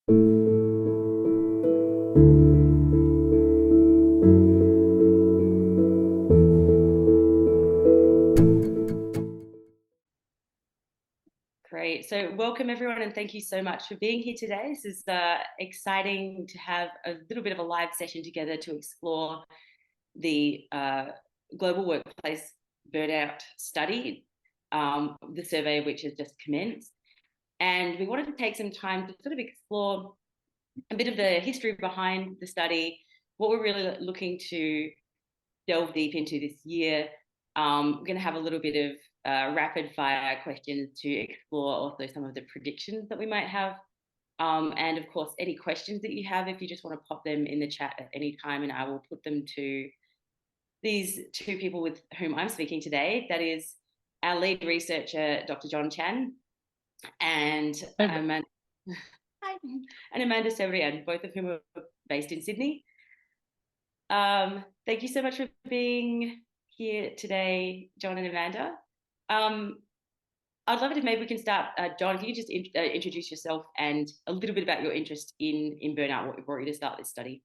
Great. So welcome everyone, and thank you so much for being here today. This is exciting to have a little bit of a live session together to explore the Global Workplace Burnout Study, the survey of which has just commenced. And we wanted to take some time to sort of explore a bit of the history behind the study, what we're really looking to delve deep into this year. We're going to have a little bit of rapid fire questions to explore also some of the predictions that we might have. And of course, any questions that you have, if you just want to pop them in the chat at any time, and I will put them to these two people with whom I'm speaking today. That is our lead researcher, Dr. John Chan, and Amanda Severian, both of whom are based in Sydney. Thank you so much for being here today, John and Amanda. I'd love it if maybe we can start. John, can you just introduce yourself and a little bit about your interest in burnout, what brought you to start this study?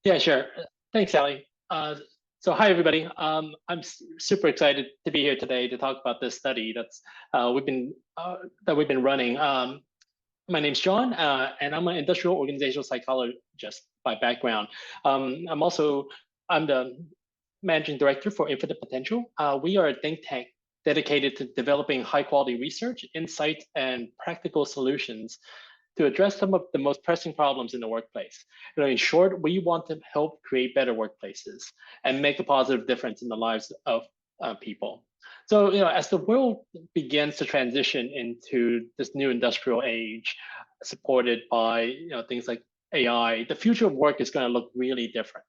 Yeah, sure. Thanks, Sally. So hi, everybody. I'm super excited to be here today to talk about this study that's we've been running. My name's John, and I'm an industrial organizational psychologist by background. I'm the managing director for Infinite Potential. We are a think tank dedicated to developing high quality research, insights, and practical solutions to address some of the most pressing problems in the workplace. In short, we want to help create better workplaces and make a positive difference in the lives of people. So, as the world begins to transition into this new industrial age, supported by things like AI, the future of work is going to look really different.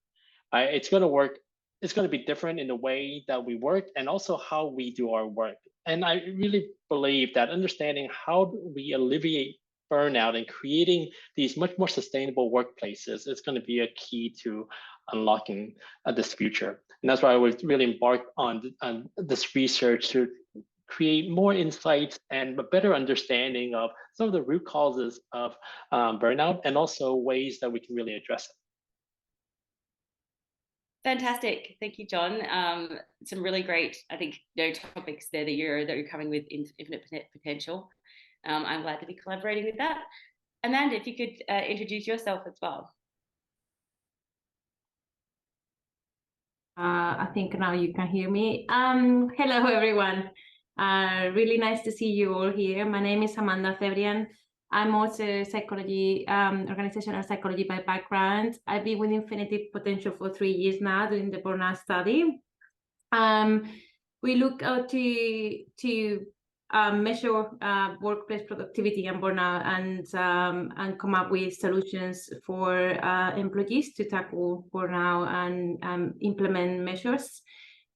It's going to be different in the way that we work and also how we do our work. And I really believe that understanding how we alleviate burnout and creating these much more sustainable workplaces is going to be a key to unlocking this future. And that's why we've really embarked on this research to create more insights and a better understanding of some of the root causes of burnout and also ways that we can really address it. Fantastic. Thank you, John. Some really great, I think, topics there that you're coming with Infinite Potential. I'm glad to be collaborating with that. Amanda, if you could introduce yourself as well. I think now you can hear me. Hello, everyone. Really nice to see you all here. My name is Amanda Febrian. I'm also psychology, organizational psychology by background. I've been with Infinity Potential for 3 years now doing the burnout study. We look out to measure workplace productivity and burnout and come up with solutions for employees to tackle burnout and implement measures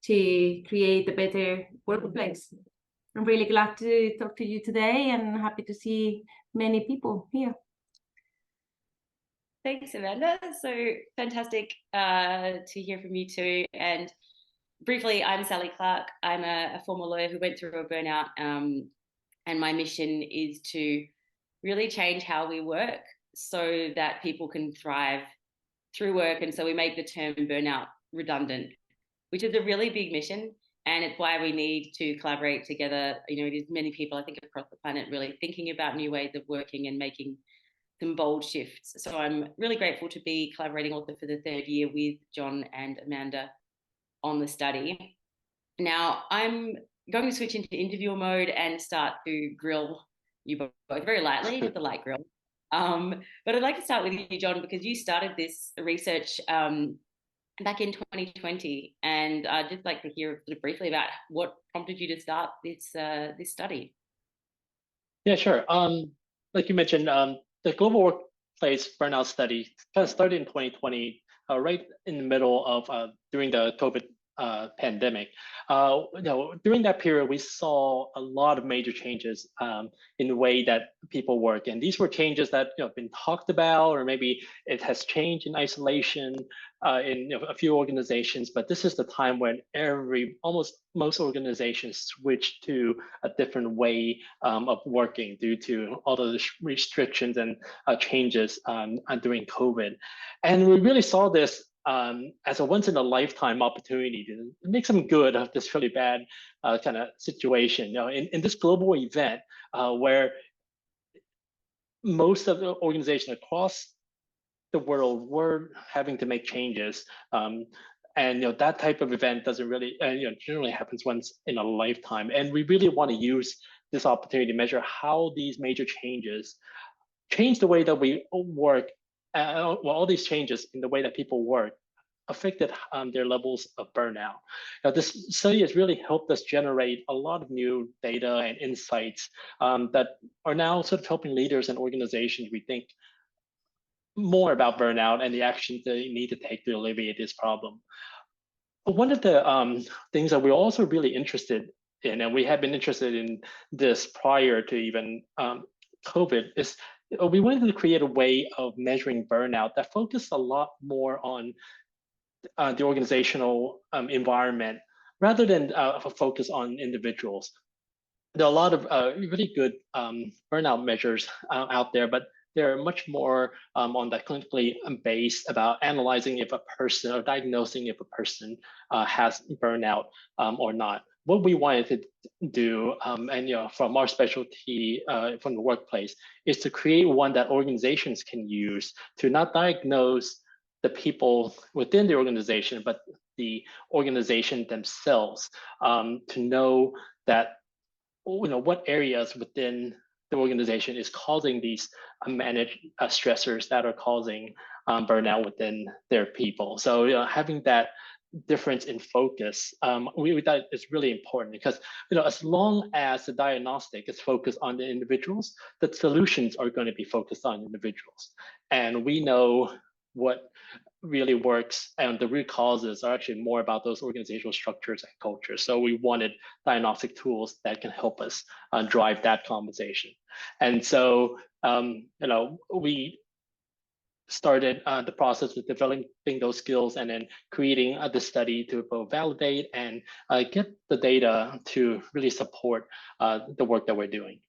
to create a better workplace. I'm really glad to talk to you today and happy to see many people here. Thanks, Amanda. So fantastic to hear from you too. And briefly, I'm Sally Clark. I'm a former lawyer who went through a burnout, and my mission is to really change how we work so that people can thrive through work. And so we make the term burnout redundant, which is a really big mission. And it's why we need to collaborate together. There's many people, I think, across the planet really thinking about new ways of working and making some bold shifts. So I'm really grateful to be collaborating also for the 3rd year with John and Amanda on the study. Now, I'm going to switch into interviewer mode and start to grill you both very lightly with the light grill. But I'd like to start with you, John, because you started this research back in 2020, and I'd just like to hear sort of briefly about what prompted you to start this study. Yeah, sure. Like you mentioned, the Global Workplace Burnout Study kind of started in 2020, right in the middle of during the COVID pandemic. During that period, we saw a lot of major changes in the way that people work, and these were changes that have been talked about, or maybe it has changed in isolation in a few organizations. But this is the time when almost most organizations switched to a different way of working due to all the restrictions and changes during COVID, and we really saw this as a once-in-a-lifetime opportunity to make some good of this really bad kind of situation. In this global event where most of the organizations across the world were having to make changes, and that type of event doesn't really generally happens once in a lifetime. And we really want to use this opportunity to measure how these major changes change the way that we work. All these changes in the way that people work affected their levels of burnout. Now, this study has really helped us generate a lot of new data and insights that are now sort of helping leaders and organizations rethink more about burnout and the actions they need to take to alleviate this problem. But one of the things that we're also really interested in, and we have been interested in this prior to even COVID, is we wanted to create a way of measuring burnout that focused a lot more on the organizational environment rather than a focus on individuals. There are a lot of really good burnout measures out there, but they're much more on the clinically based about analyzing if a person or diagnosing if a person has burnout or not. What we wanted to do, and from our specialty from the workplace, is to create one that organizations can use to not diagnose the people within the organization, but the organization themselves, to know that what areas within the organization is causing these managed stressors that are causing burnout within their people. So having that difference in focus, we thought is really important, because as long as the diagnostic is focused on the individuals, the solutions are going to be focused on individuals, and we know what really works, and the root causes are actually more about those organizational structures and cultures. So we wanted diagnostic tools that can help us drive that conversation. And so we started the process of developing those skills and then creating the study to both validate and get the data to really support the work that we're doing.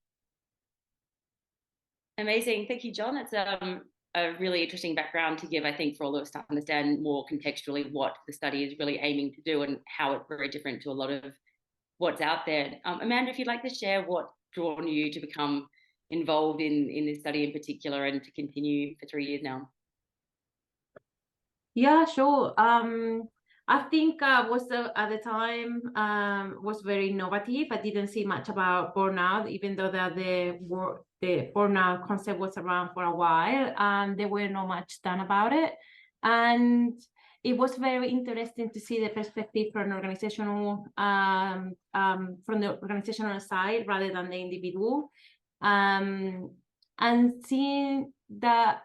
Amazing. Thank you, John. It's a really interesting background to give, I think, for all of us to understand more contextually what the study is really aiming to do and how it's very different to a lot of what's out there. Amanda, if you'd like to share what drawn you to become involved in this study in particular and to continue for 3 years now. Yeah, sure. I think at the time was very innovative. I didn't see much about burnout, even though that the burnout concept was around for a while, and there were not much done about it. And it was very interesting to see the perspective from organizational from the organizational side rather than the individual, and seeing that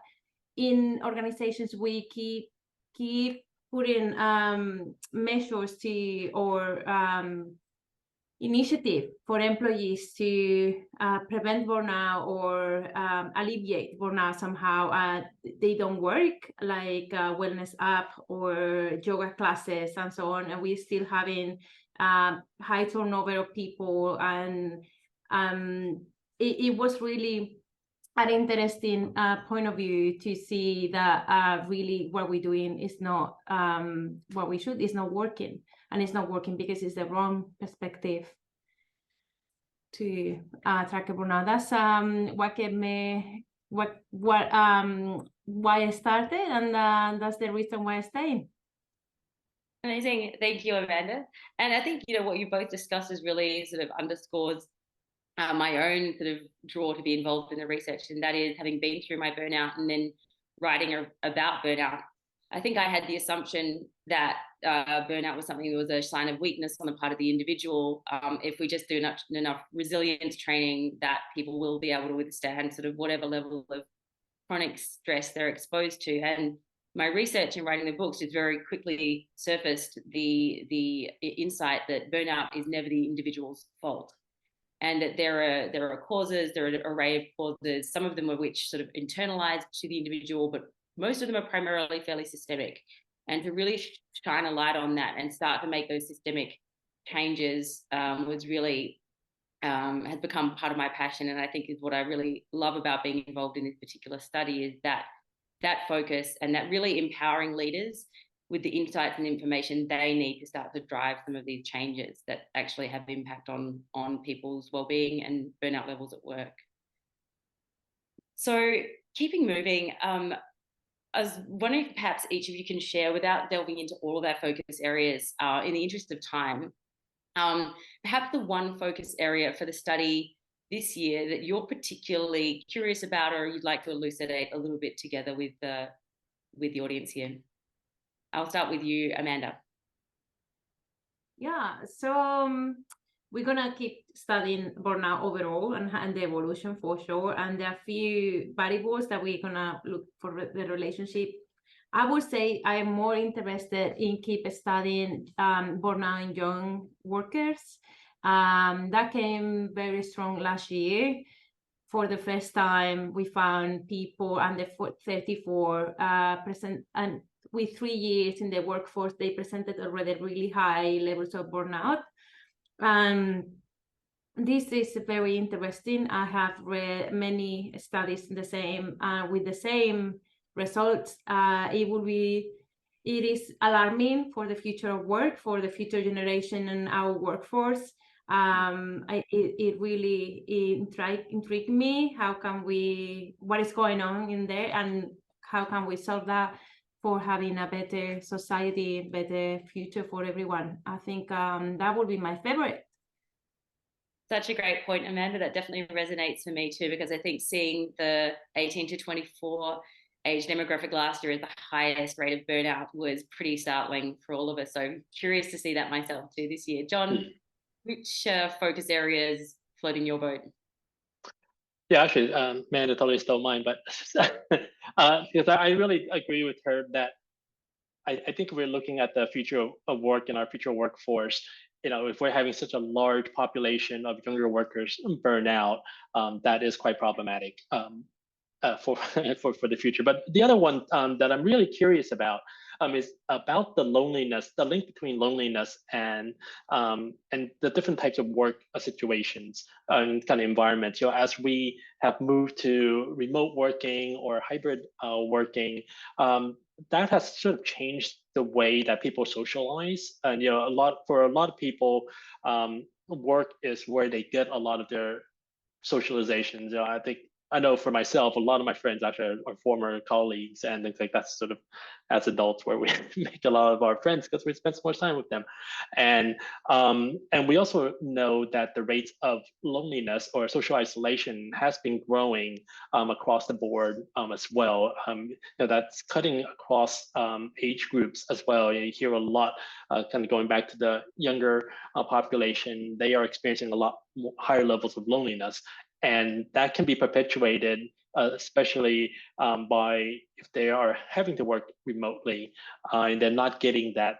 in organizations we keep putting measures to or initiative for employees to prevent burnout or alleviate burnout somehow. They don't work, like wellness app or yoga classes and so on, and we're still having high turnover of people, and it was really an interesting point of view to see that really what we're doing is not what we should, is not working. And it's not working because it's the wrong perspective to track burnout. That's why I started, and that's the reason why I stayed. Amazing. Thank you, Amanda. And I think, what you both discussed is really sort of underscores my own sort of draw to be involved in the research, and that is having been through my burnout and then writing about burnout. I think I had the assumption that burnout was something that was a sign of weakness on the part of the individual. If we just do enough resilience training, that people will be able to withstand sort of whatever level of chronic stress they're exposed to. And my research and writing the books just very quickly surfaced the insight that burnout is never the individual's fault, and that there are causes, there are an array of causes, some of them of which sort of internalized to the individual, but most of them are primarily fairly systemic. And to really shine a light on that and start to make those systemic changes was really has become part of my passion, and I think is what I really love about being involved in this particular study, is that focus and that really empowering leaders with the insights and information they need to start to drive some of these changes that actually have impact on people's well-being and burnout levels at work. So keeping moving, I was wondering if perhaps each of you can share, without delving into all of our focus areas, in the interest of time, perhaps the one focus area for the study this year that you're particularly curious about, or you'd like to elucidate a little bit together with the audience here. I'll start with you, Amanda. Yeah, so we're gonna keep studying burnout overall and the evolution for sure. And there are a few variables that we're gonna look for the relationship. I would say I am more interested in keep studying burnout in young workers. That came very strong last year. For the first time, we found people under 34 present, and with 3 years in the workforce, they presented already really high levels of burnout. This is very interesting. I have read many studies in the same with the same results. It is alarming for the future of work, for the future generation and our workforce. It really intrigued me. What is going on in there, and how can we solve that for having a better society, better future for everyone? I think that would be my favorite. Such a great point, Amanda. That definitely resonates for me too, because I think seeing the 18 to 24 age demographic last year as the highest rate of burnout was pretty startling for all of us. So I'm curious to see that myself too this year. John, which focus areas floating your boat? Yeah, actually, Amanda totally stole mine, but because I really agree with her that I think we're looking at the future of work and our future workforce. If we're having such a large population of younger workers burn out, that is quite problematic for for the future. But the other one that I'm really curious about is about the loneliness, the link between loneliness and the different types of work situations and kind of environments. As we have moved to remote working or hybrid working, that has sort of changed the way that people socialize. And for a lot of people, work is where they get a lot of their socializations. I know for myself, a lot of my friends actually are former colleagues and things like that. Sort of as adults, where we make a lot of our friends because we spend so much time with them, and we also know that the rates of loneliness or social isolation has been growing across the board as well. That's cutting across age groups as well. You hear a lot, kind of going back to the younger population. They are experiencing a lot higher levels of loneliness. And that can be perpetuated, especially by if they are having to work remotely and they're not getting that,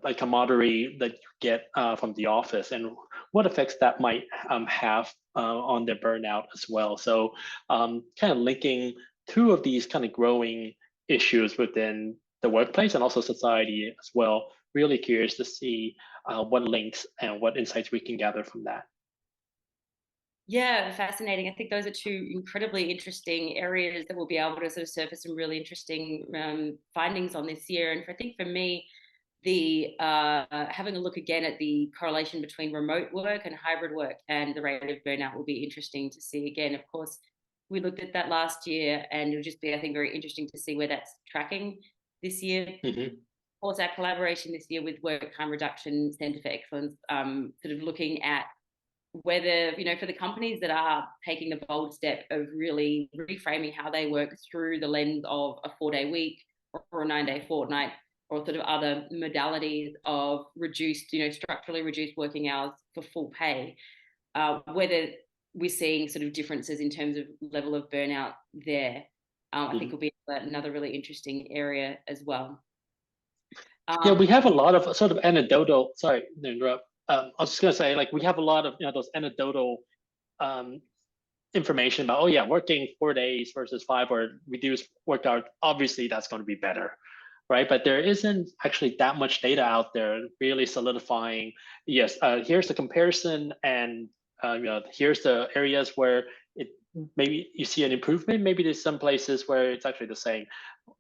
like camaraderie that you get from the office, and what effects that might have on their burnout as well. So kind of linking two of these kind of growing issues within the workplace and also society as well. Really curious to see what links and what insights we can gather from that. Yeah, fascinating. I think those are two incredibly interesting areas that we'll be able to sort of surface some really interesting findings on this year. And I think for me, the having a look again at the correlation between remote work and hybrid work and the rate of burnout will be interesting to see again. Of course, we looked at that last year, and it'll just be, I think, very interesting to see where that's tracking this year. Mm-hmm. Of course, our collaboration this year with Work Time Reduction Centre for Excellence, sort of looking at whether, for the companies that are taking the bold step of really reframing how they work through the lens of a 4-day week or a 9-day fortnight, or sort of other modalities of reduced, structurally reduced working hours for full pay, whether we're seeing sort of differences in terms of level of burnout there. I think will be another really interesting area as well. Yeah, we have a lot of sort of anecdotal. Sorry to interrupt. I was just gonna say, like, we have a lot of those anecdotal information about, oh yeah, working 4 days versus 5 or reduced work hours. Obviously, that's going to be better, right? But there isn't actually that much data out there really solidifying. Yes, here's the comparison, and here's the areas where it maybe you see an improvement. Maybe there's some places where it's actually the same,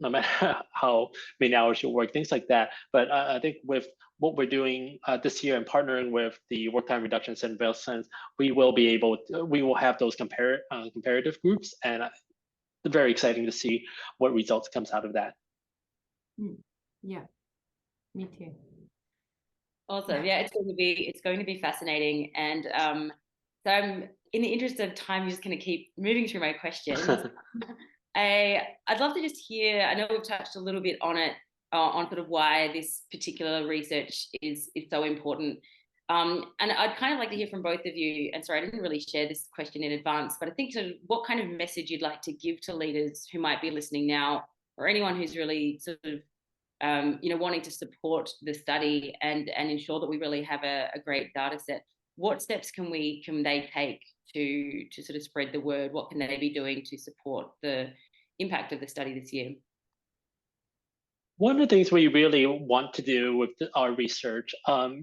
no matter how many hours you work, things like that. But I think with what we're doing this year and partnering with the Work Time Reduction Center of Excellence, we will have those comparative groups, and it's very exciting to see what results comes out of that. Yeah, me too. Awesome. Yeah, it's going to be fascinating. And so I'm, in the interest of time, just going to keep moving through my questions. I'd love to just hear, I know we've touched a little bit on it, on sort of why this particular research is so important. And I'd kind of like to hear from both of you. And sorry, I didn't really share this question in advance, but I think sort of what kind of message you'd like to give to leaders who might be listening now, or anyone who's really sort of wanting to support the study and ensure that we really have a great data set. What steps can they take to sort of spread the word? What can they be doing to support the impact of the study this year? One of the things we really want to do with our research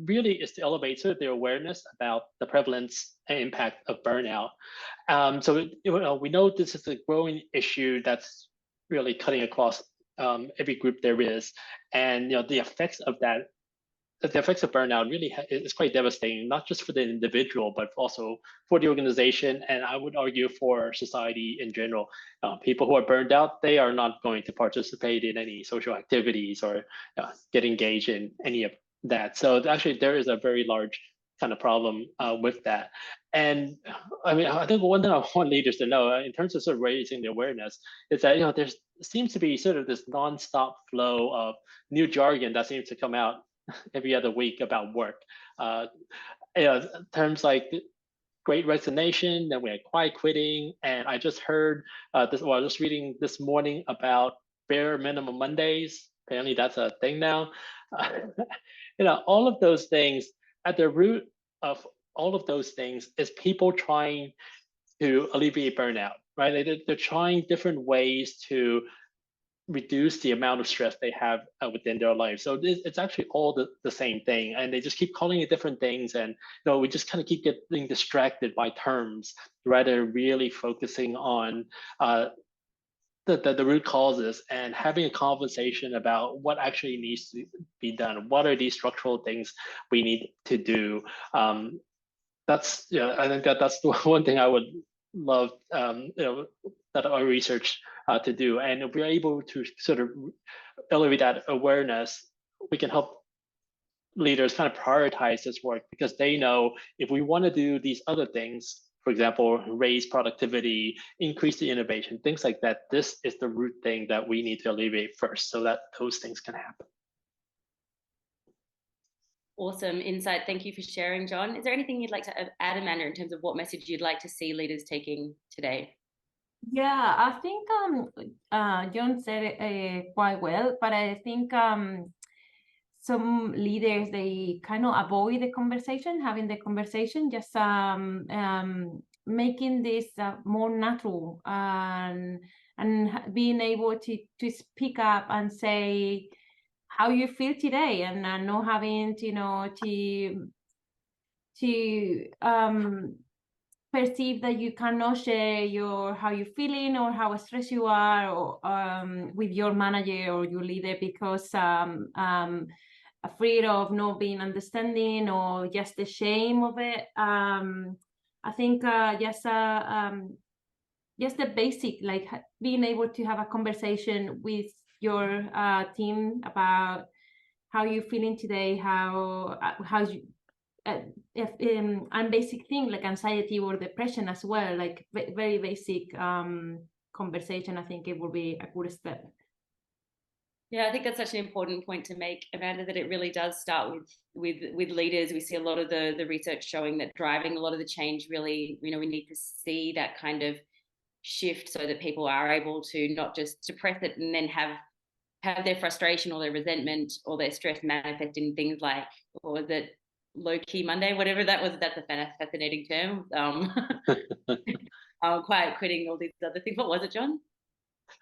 really is to elevate sort of the awareness about the prevalence and impact of burnout. So we know this is a growing issue that's really cutting across every group there is, and the effects of that. The effects of burnout really is quite devastating, not just for the individual, but also for the organization, and I would argue for society in general. People who are burned out, they are not going to participate in any social activities or get engaged in any of that. So actually, there is a very large kind of problem with that. And I mean, I think one thing I want leaders to know in terms of sort of raising the awareness is that there seems to be sort of this nonstop flow of new jargon that seems to come out every other week about work. Terms like great resignation, then we had quiet quitting, and I just heard I was just reading this morning about bare minimum Mondays. Apparently that's a thing now. All of those things, at the root of all of those things is people trying to alleviate burnout, right? They're trying different ways to reduce the amount of stress they have within their life. So it's actually all the same thing, and they just keep calling it different things, and we just kind of keep getting distracted by terms rather than really focusing on the root causes and having a conversation about what actually needs to be done. What are these structural things we need to do? I think that's the one thing I would love that our research to do, and if we're able to sort of elevate that awareness, we can help leaders kind of prioritize this work, because they know if we want to do these other things, for example, raise productivity, increase the innovation, things like that, this is the root thing that we need to alleviate first so that those things can happen. Awesome insight. Thank you for sharing, John. Is there anything you'd like to add, Amanda, in terms of what message you'd like to see leaders taking today? Yeah, I think John said it quite well, but I think some leaders, they kind of avoid the conversation, having the conversation, just making this more natural and being able to speak up and say how you feel today, and not having to perceive that you cannot share how you're feeling or how stressed you are, or with your manager or your leader, because afraid of not being understanding or just the shame of it. I think just the basic, like being able to have a conversation with your team about how you're feeling today, how you and basic things like anxiety or depression as well, like very basic conversation. I think it will be a good step. Yeah, I think that's such an important point to make, Amanda, that it really does start with leaders. We see a lot of the research showing that driving a lot of the change really, we need to see that kind of shift so that people are able to not just suppress it and then have their frustration or their resentment or their stress manifest in things like, or was it low-key Monday, whatever that was. That's a fascinating term. Quiet quitting, all these other things. What was it, John?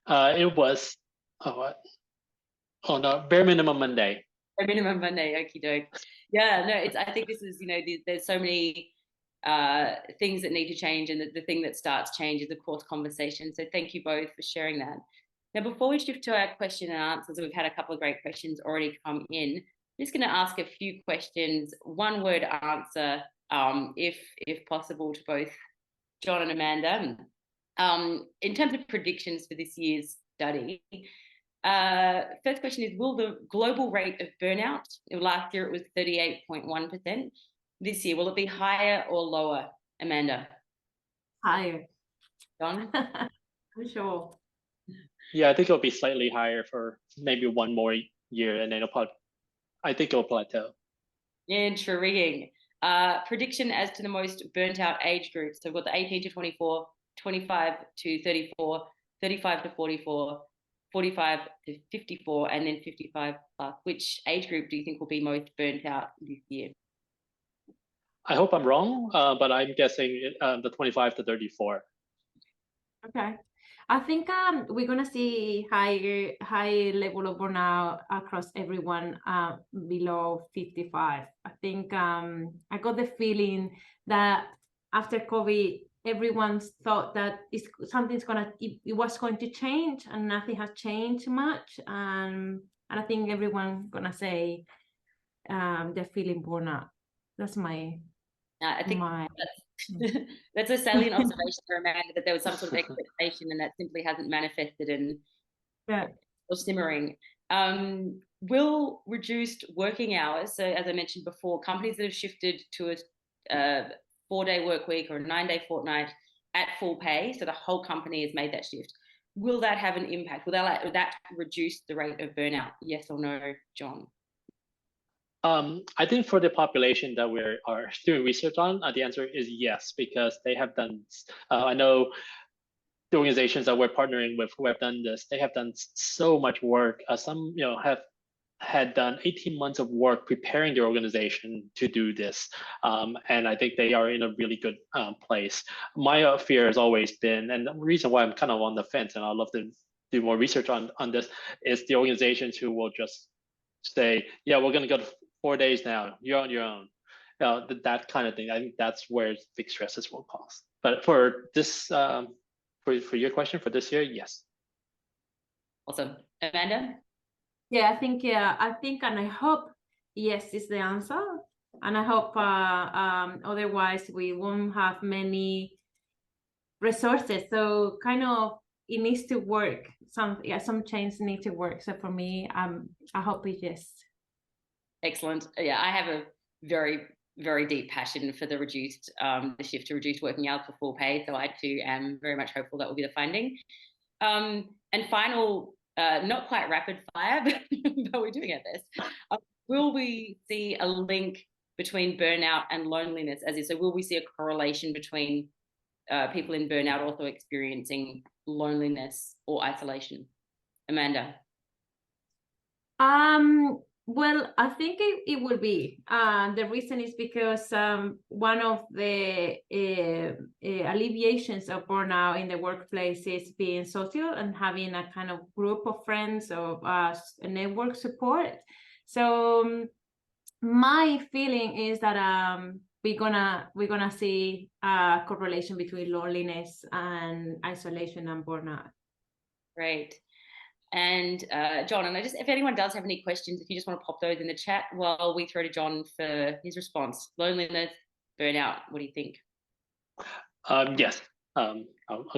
It was, what? Oh no, bare minimum Monday. Bare minimum Monday, okie doke. Yeah, no, I think this is, there's so many things that need to change, and the thing that starts change is, of course, conversation. So thank you both for sharing that. Now, before we shift to our question and answers, we've had a couple of great questions already come in. I'm just going to ask a few questions, one word answer, if possible, to both John and Amanda. In terms of predictions for this year's study, first question is, will the global rate of burnout, last year it was 38.1%, this year, will it be higher or lower, Amanda? Higher. John? I'm sure. Yeah, I think it'll be slightly higher for maybe one more year, and then I think it'll plateau. Intriguing. Prediction as to the most burnt out age groups. So we've got the 18 to 24, 25 to 34, 35 to 44, 45 to 54, and then 55 plus. Which age group do you think will be most burnt out this year? I hope I'm wrong, but I'm guessing the 25 to 34. Okay. I think we're gonna see high level of burnout across everyone below 55. I think I got the feeling that after COVID, everyone thought that it was going to change, and nothing has changed much. And I think everyone gonna say they're feeling burnout. That's my. I think that's a salient observation for Amanda, that there was some sort of expectation and that simply hasn't manifested, and or simmering. Will reduced working hours, so as I mentioned before, companies that have shifted to a 4-day work week or a 9-day fortnight at full pay, so the whole company has made that shift, will that have an impact? Will that reduce the rate of burnout? Yes or no, John? I think for the population that we are doing research on, the answer is yes, because they have done, I know the organizations that we're partnering with who have done this, they have done so much work. Some, had done 18 months of work preparing their organization to do this. And I think they are in a really good place. My fear has always been, and the reason why I'm kind of on the fence, and I'd love to do more research on this, is the organizations who will just say, yeah, we're going to go to 4 days now, you're on your own. That kind of thing. I think that's where big stresses will cause. But for this, for your question for this year, yes. Awesome. Amanda? Yeah, I think and I hope yes is the answer. And I hope otherwise we won't have many resources. So kind of it needs to work. Some change need to work. So for me, I hope it's yes. Excellent. Yeah, I have a very, very deep passion for the shift to reduced working hours for full pay. So I too am very much hopeful that will be the finding. And final, not quite rapid fire, but we're doing our best. Will we see a link between burnout and loneliness? So will we see a correlation between people in burnout also experiencing loneliness or isolation? Amanda? Well, I think it will be. The reason is because one of the alleviations of burnout in the workplace is being social and having a kind of group of friends or network support. So my feeling is that we're gonna see a correlation between loneliness and isolation and burnout. Great. And John, and if anyone does have any questions, if you just want to pop those in the chat while we throw to John for his response. Loneliness, burnout, what do you think? Yes, I'll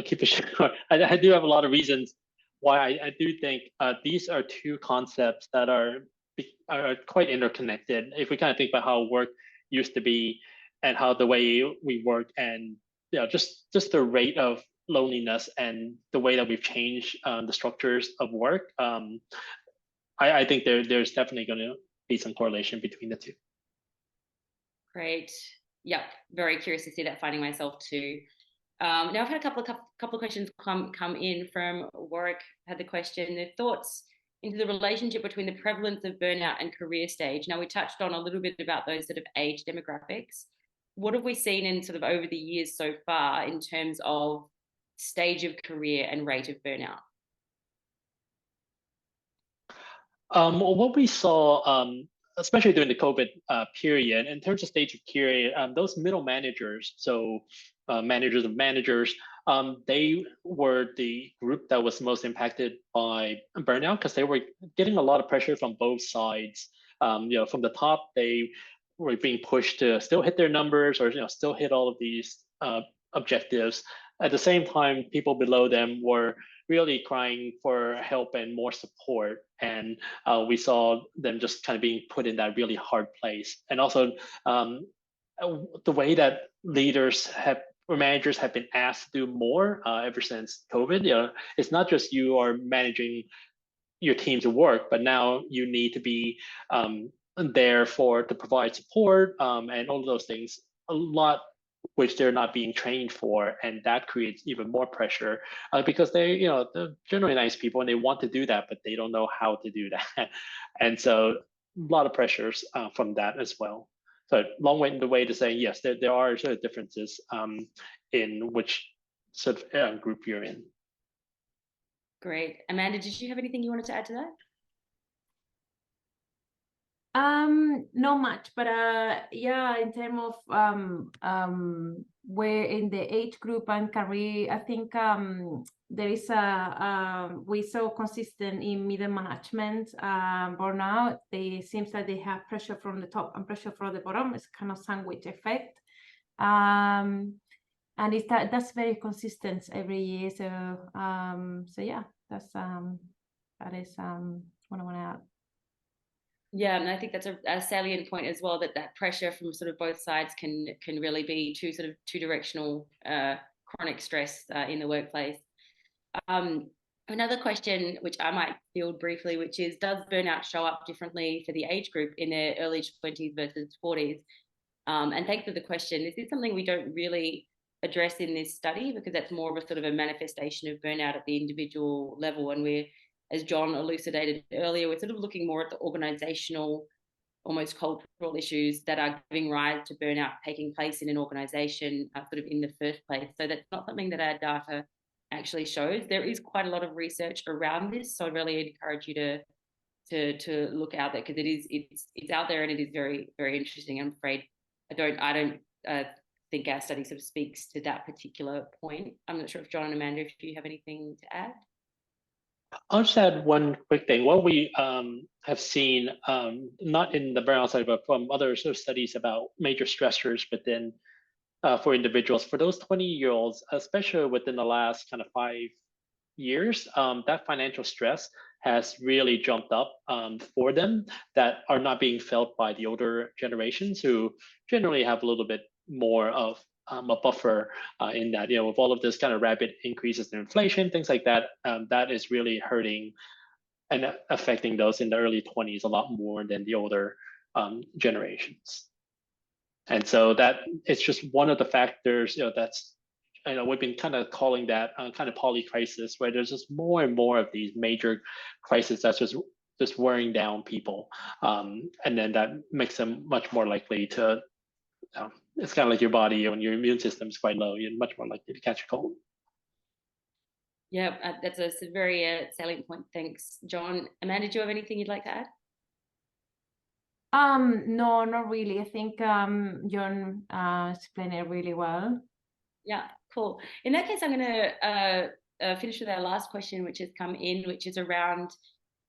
keep it short. I do have a lot of reasons why I do think these are two concepts that are quite interconnected. If we kind of think about how work used to be and how the way we work, and just the rate of loneliness and the way that we've changed the structures of work, I think there's definitely going to be some correlation between the two. Great. Yep. Very curious to see that, finding myself too. Now I've had a couple of questions come in from Warwick. Had the question, their thoughts into the relationship between the prevalence of burnout and career stage. Now we touched on a little bit about those sort of age demographics. What have we seen in sort of over the years so far in terms of stage of career and rate of burnout? What we saw, especially during the COVID period, in terms of stage of career, those middle managers, so managers of managers, they were the group that was most impacted by burnout because they were getting a lot of pressure from both sides. From the top, they were being pushed to still hit their numbers or still hit all of these objectives. At the same time, people below them were really crying for help and more support. And we saw them just kind of being put in that really hard place. And also the way that leaders or managers have been asked to do more ever since COVID. It's not just you are managing your team's work, but now you need to be there to provide support and all of those things. A lot which they're not being trained for, and that creates even more pressure because they're generally nice people and they want to do that, but they don't know how to do that, and so a lot of pressures from that as well. So long-winded way to say yes, there are sort of differences in which sort of group you're in. Great, Amanda. Did you have anything you wanted to add to that? Not much, but yeah, in terms of where in the age group and career, I think there is we saw consistent in middle management burnout. It seems that they have pressure from the top and pressure from the bottom. It's kind of sandwich effect, and that's very consistent every year. So yeah, that is what I want to add. Yeah, and I think that's a salient point as well, that pressure from sort of both sides can really be two directional chronic stress in the workplace. Another question which I might field briefly, which is, does burnout show up differently for the age group in their early 20s versus 40s? And thanks for the question. This is something we don't really address in this study because that's more of a sort of a manifestation of burnout at the individual level, and we're, as John elucidated earlier, we're sort of looking more at the organizational, almost cultural issues that are giving rise to burnout taking place in an organization sort of in the first place. So that's not something that our data actually shows. There is quite a lot of research around this, so I really encourage you to look out there because it's out there and it is very, very interesting. I'm afraid I don't think our study sort of speaks to that particular point. I'm not sure if John and Amanda, if you have anything to add. I'll just add one quick thing. What we have seen, not in the burnout study, but from other sort of studies about major stressors, but then for individuals, for those 20-year-olds, especially within the last kind of 5 years, that financial stress has really jumped up for them that are not being felt by the older generations who generally have a little bit more of a buffer in that, with all of this kind of rapid increases in inflation, things like that, that is really hurting and affecting those in the early 20s a lot more than the older generations. And so that it's just one of the factors, that's, we've been kind of calling that kind of poly crisis, where there's just more and more of these major crises that's just wearing down people. And then that makes them much more likely to, it's kind of like your body, when your immune system is quite low, you're much more likely to catch a cold. Yeah, that's a very salient point. Thanks, John. Amanda, do you have anything you'd like to add? No, not really. I think John explained it really well. Yeah, cool. In that case, I'm going to finish with our last question, which has come in, which is around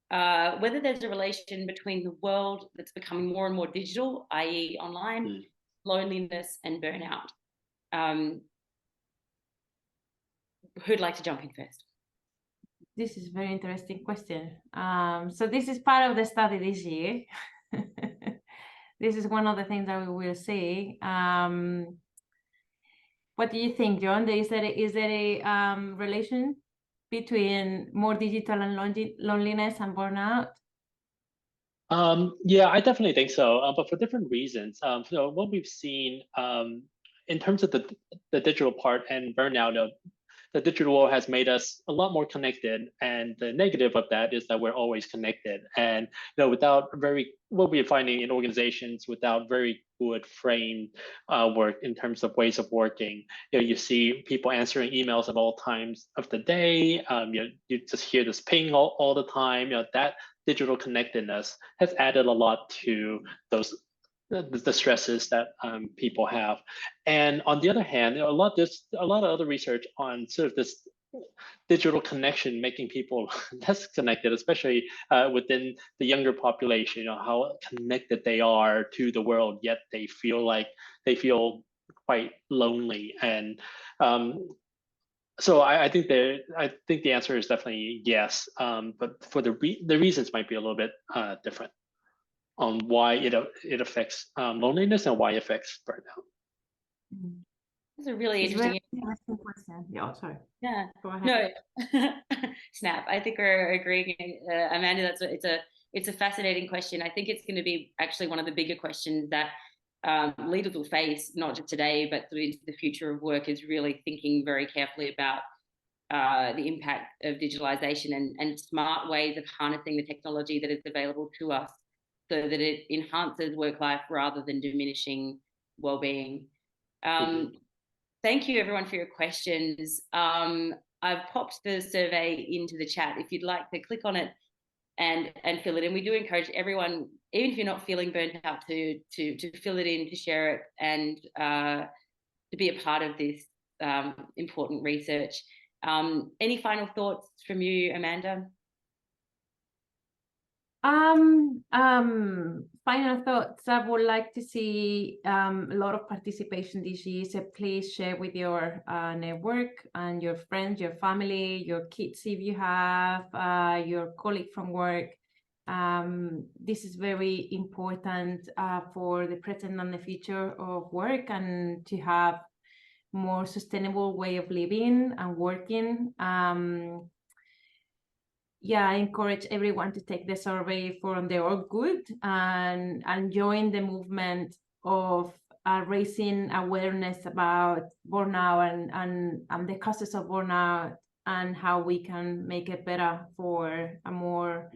whether there's a relation between the world that's becoming more and more digital, i.e. online, loneliness and burnout. Who'd like to jump in first? This is a very interesting question. So this is part of the study this year. This is one of the things that we will see. What do you think, John? Is there a relation between more digital and loneliness and burnout? Yeah, I definitely think so, but for different reasons. So what we've seen in terms of the digital part and burnout, the digital world has made us a lot more connected, and the negative of that is that we're always connected. And without what we're finding in organizations, without very good framed work in terms of ways of working, you see people answering emails at all times of the day. You just hear this ping all the time. That digital connectedness has added a lot to the stresses that people have. And on the other hand, a lot of other research on sort of this digital connection making people less connected, especially within the younger population. How connected they are to the world, yet they feel quite lonely. And so I think the answer is definitely yes, but for the reasons might be a little bit different on why it affects loneliness and why it affects burnout. That's a really interesting question. Yeah, sorry. Yeah. Go ahead. No. Snap. I think we're agreeing, Amanda. It's a fascinating question. I think it's going to be actually one of the bigger questions that leaders will face, not just today, but into the future of work, is really thinking very carefully about the impact of digitalization and smart ways of harnessing the technology that is available to us, so that it enhances work life rather than diminishing well-being. Thank you everyone for your questions. I've popped the survey into the chat. If you'd like to click on it and fill it in. We do encourage everyone, even if you're not feeling burnt out, to fill it in, to share it, and to be a part of this important research. Any final thoughts from you, Amanda? Final thoughts. I would like to see a lot of participation this year. So please share with your network and your friends, your family, your kids if you have, your colleague from work. This is very important for the present and the future of work, and to have more sustainable way of living and working. I encourage everyone to take the survey for their own good and join the movement of raising awareness about burnout and the causes of burnout, and how we can make it better for a more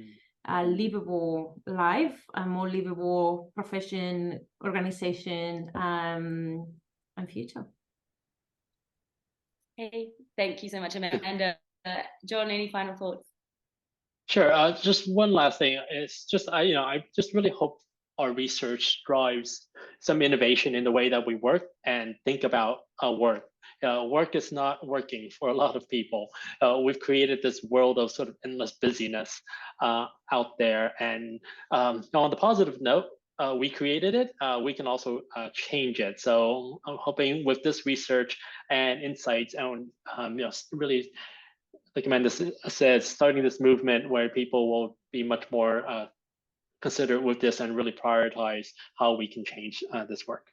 livable life, a more livable profession, organization, and future. Hey, thank you so much, Amanda. John, any final thoughts? Sure. Just one last thing. It's just I just really hope our research drives some innovation in the way that we work and think about work. Work is not working for a lot of people. We've created this world of sort of endless busyness out there, and on the positive note, we created it. We can also change it. So I'm hoping with this research and insights, and really, like Amanda said, starting this movement where people will be much more considerate with this and really prioritize how we can change this work.